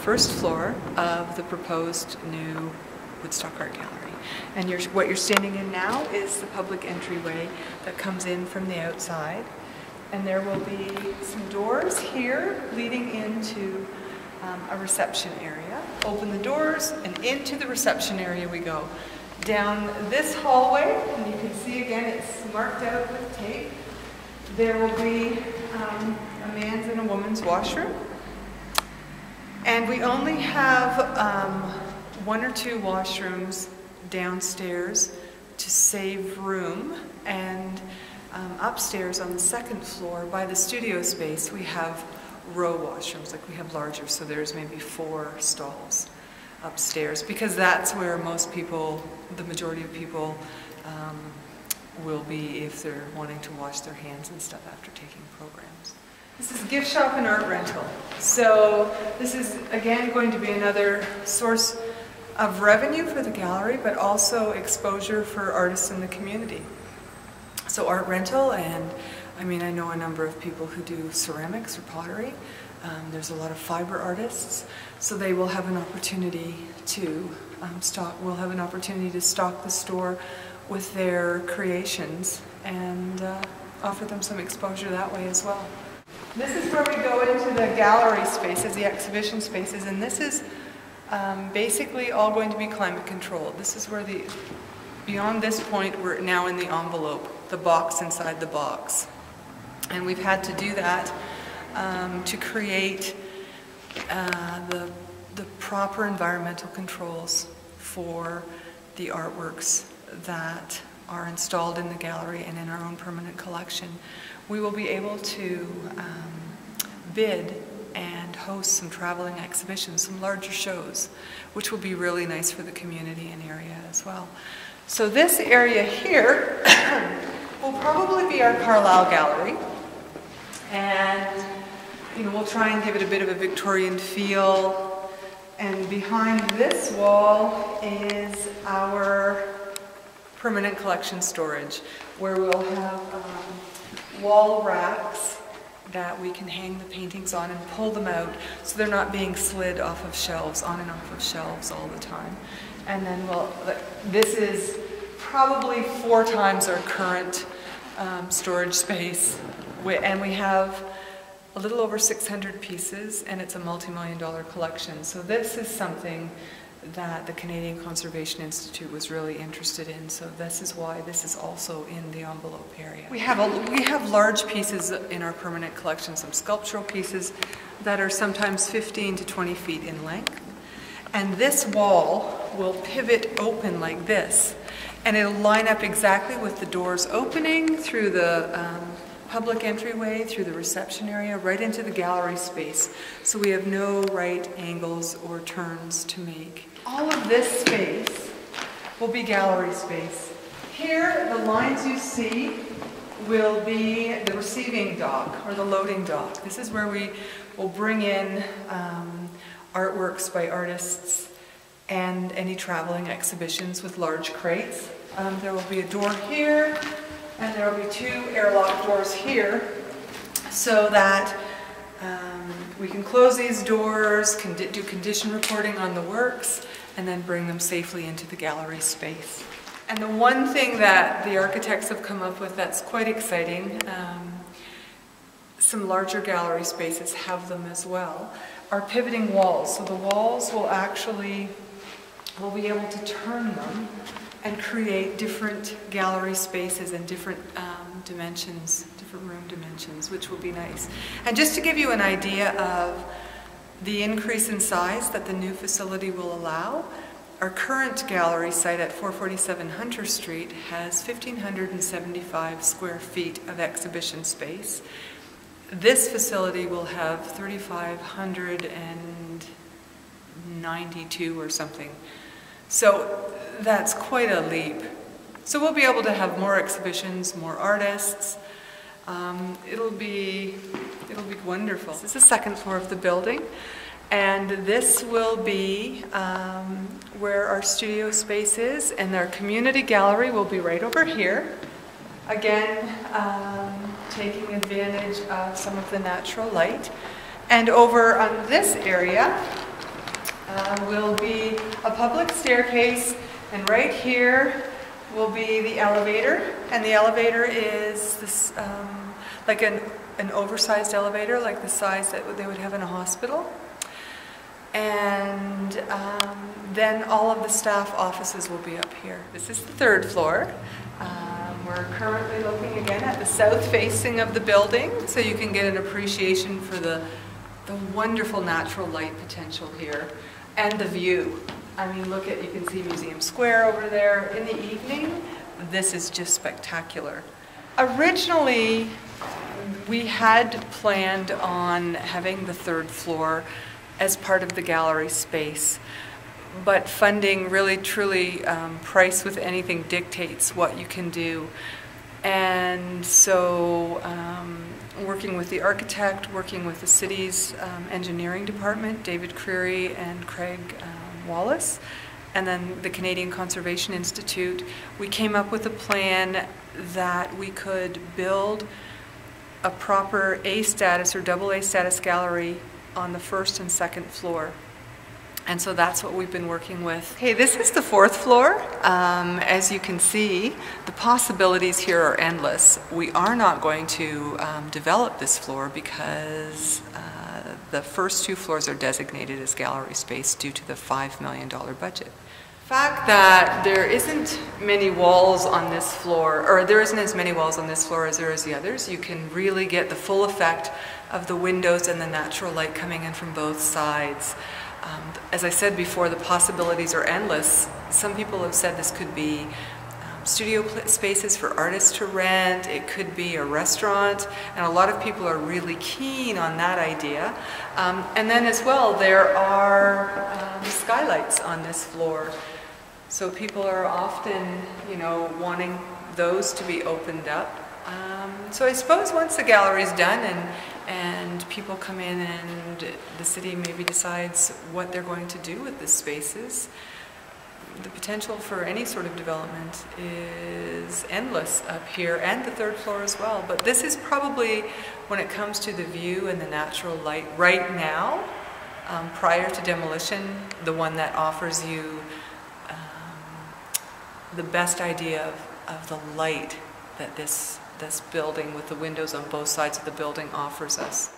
first floor of the proposed new Woodstock Art Gallery. And what you're standing in now is the public entryway that comes in from the outside. And there will be some doors here leading into a reception area. Open the doors and into the reception area we go. Down this hallway, and you can see again it's marked out with tape, there will be a man's and a woman's washroom. And we only have one or two washrooms downstairs to save room, and upstairs on the second floor by the studio space we have row washrooms, like we have larger, so there's maybe 4 stalls upstairs, because that's where most people, the majority of people, will be if they're wanting to wash their hands and stuff after taking programs. This is gift shop and art rental. So this is again going to be another source of revenue for the gallery, but also exposure for artists in the community. So art rental, and I mean, I know a number of people who do ceramics or pottery. There's a lot of fiber artists, so they will have an opportunity to stock the store with their creations and offer them some exposure that way as well. This is where we go into the gallery spaces, the exhibition spaces, and this is basically all going to be climate controlled. This is where beyond this point, we're now in the envelope, the box inside the box. And we've had to do that to create the proper environmental controls for the artworks that are installed in the gallery and in our own permanent collection. We will be able to bid and host some traveling exhibitions, some larger shows, which will be really nice for the community and area as well. So this area here will probably be our Carlisle gallery, and we'll try and give it a bit of a Victorian feel. And behind this wall is our permanent collection storage, where we'll have wall racks that we can hang the paintings on and pull them out so they're not being slid off of shelves, on and off of shelves all the time. And then this is probably 4 times our current storage space, and we have a little over 600 pieces, and it's a multi-million-dollar collection. So this is something that the Canadian Conservation Institute was really interested in, so this is why this is also in the envelope area. We have large pieces in our permanent collection, some sculptural pieces that are sometimes 15 to 20 feet in length. And this wall will pivot open like this, and it'll line up exactly with the doors opening through the public entryway, through the reception area, right into the gallery space. So we have no right angles or turns to make. All of this space will be gallery space. Here, the lines you see will be the receiving dock or the loading dock. This is where we will bring in artworks by artists and any traveling exhibitions with large crates. There will be a door here, and there will be 2 airlock doors here, so that we can close these doors, do condition reporting on the works, and then bring them safely into the gallery space. And the one thing that the architects have come up with that's quite exciting, some larger gallery spaces have them as well, are pivoting walls. So the walls will we'll be able to turn them and create different gallery spaces and different dimensions, different room dimensions, which will be nice. And just to give you an idea of the increase in size that the new facility will allow, our current gallery site at 447 Hunter Street has 1,575 square feet of exhibition space. This facility will have 3,592 or something. So that's quite a leap. So we'll be able to have more exhibitions, more artists. It'll be wonderful. This is the second floor of the building, and this will be where our studio space is, and our community gallery will be right over here. Again, taking advantage of some of the natural light. And over on this area, will be a public staircase, and right here will be the elevator, and the elevator is this like an oversized elevator, like the size that they would have in a hospital. And then all of the staff offices will be up here. This is the third floor. We're currently looking again at the south facing of the building, so you can get an appreciation for the wonderful natural light potential here and the view. I mean, look at, you can see Museum Square over there. In the evening, this is just spectacular. Originally, we had planned on having the third floor as part of the gallery space, but funding really truly, price with anything dictates what you can do. And so working with the architect, working with the city's engineering department, David Creary and Craig Wallace, and then the Canadian Conservation Institute, we came up with a plan that we could build a proper A status or double A status gallery on the first and second floor. And so that's what we've been working with. Okay, this is the fourth floor. As you can see, the possibilities here are endless. We are not going to develop this floor because the first two floors are designated as gallery space due to the $5 million budget. The fact that there isn't many walls on this floor, or there isn't as many walls on this floor as there is the others, you can really get the full effect of the windows and the natural light coming in from both sides. As I said before, the possibilities are endless. Some people have said this could be studio spaces for artists to rent, it could be a restaurant, and a lot of people are really keen on that idea. And then as well, there are skylights on this floor. So people are often, you know, wanting those to be opened up. So I suppose once the gallery's done and people come in and the city maybe decides what they're going to do with the spaces, the potential for any sort of development is endless up here, and the third floor as well. But this is probably, when it comes to the view and the natural light right now, prior to demolition, the one that offers you the best idea of the light that this building with the windows on both sides of the building offers us.